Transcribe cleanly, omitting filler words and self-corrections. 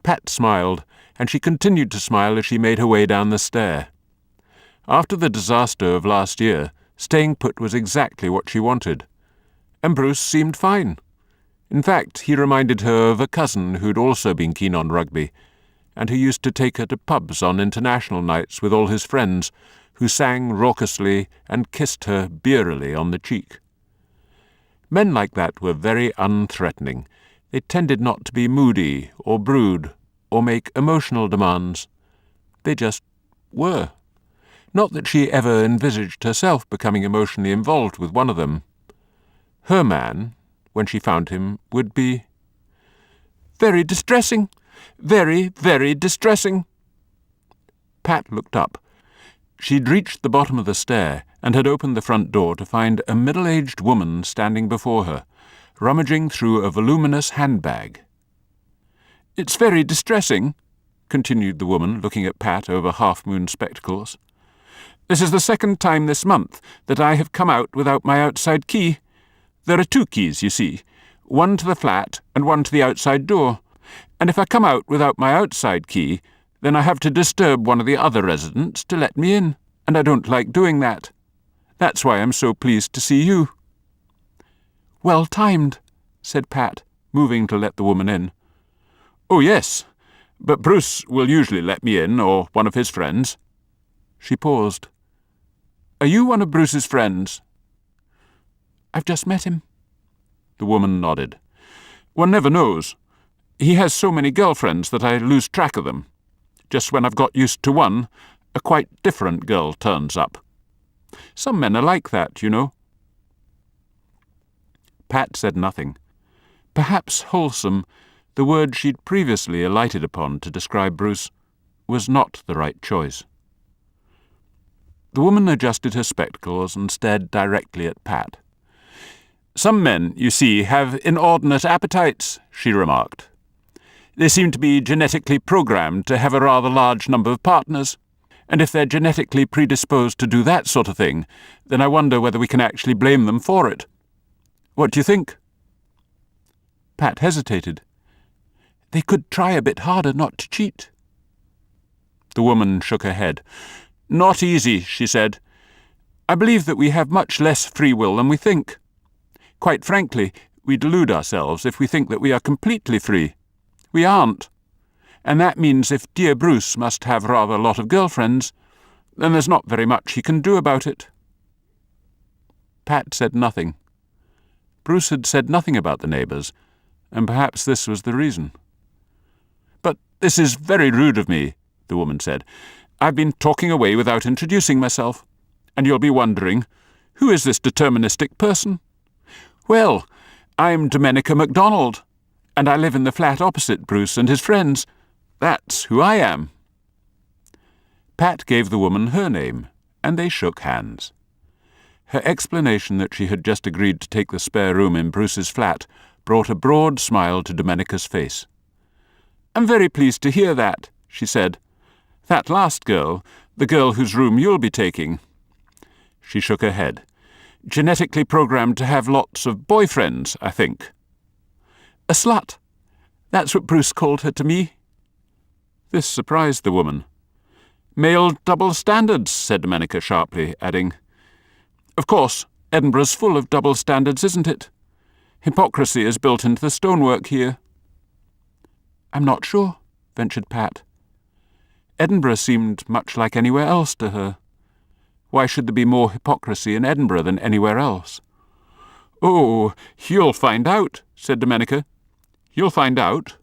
Pat smiled, and she continued to smile as she made her way down the stair. After the disaster of last year, staying put was exactly what she wanted. And Bruce seemed fine. In fact, he reminded her of a cousin who'd also been keen on rugby, and who used to take her to pubs on international nights with all his friends, who sang raucously and kissed her beerily on the cheek. Men like that were very unthreatening. They tended not to be moody or brood or make emotional demands. They just were. Not that she ever envisaged herself becoming emotionally involved with one of them. Her man, when she found him, would be very distressing. Very, very distressing. Pat looked up. She'd reached the bottom of the stair and had opened the front door to find a middle-aged woman standing before her, rummaging through a voluminous handbag. "It's very distressing," continued the woman, looking at Pat over half-moon spectacles. "This is the second time this month that I have come out without my outside key. There are 2 keys, you see, one to the flat and one to the outside door. And if I come out without my outside key, then I have to disturb one of the other residents to let me in, and I don't like doing that. That's why I'm so pleased to see you." "Well timed," said Pat, moving to let the woman in. "Oh, yes, but Bruce will usually let me in, or one of his friends." She paused. "Are you one of Bruce's friends?" "I've just met him." The woman nodded. "One never knows. He has so many girlfriends that I lose track of them. Just when I've got used to one, a quite different girl turns up. Some men are like that, you know." Pat said nothing. Perhaps wholesome, the word she'd previously alighted upon to describe Bruce, was not the right choice. The woman adjusted her spectacles and stared directly at Pat. "Some men, you see, have inordinate appetites," she remarked. "They seem to be genetically programmed to have a rather large number of partners, and if they're genetically predisposed to do that sort of thing, then I wonder whether we can actually blame them for it. What do you think?" Pat hesitated. "They could try a bit harder not to cheat." The woman shook her head. "Not easy," she said. "I believe that we have much less free will than we think. Quite frankly, we delude ourselves if we think that we are completely free. We aren't. And that means if dear Bruce must have rather a lot of girlfriends, then there's not very much he can do about it." Pat said nothing. Bruce had said nothing about the neighbours, and perhaps this was the reason. "But this is very rude of me," the woman said. "I've been talking away without introducing myself, and you'll be wondering, who is this deterministic person? Well, I'm Domenica MacDonald, and I live in the flat opposite Bruce and his friends. That's who I am." Pat gave the woman her name, and they shook hands. Her explanation that she had just agreed to take the spare room in Bruce's flat brought a broad smile to Domenica's face. "I'm very pleased to hear that," she said. "That last girl, the girl whose room you'll be taking." She shook her head. "Genetically programmed to have lots of boyfriends, I think." "A slut. That's what Bruce called her to me." This surprised the woman. "Male double standards," said Domenica sharply, adding, "Of course, Edinburgh's full of double standards, isn't it? Hypocrisy is built into the stonework here." "I'm not sure," ventured Pat. Edinburgh seemed much like anywhere else to her. Why should there be more hypocrisy in Edinburgh than anywhere else? "Oh, you'll find out," said Domenica. "You'll find out."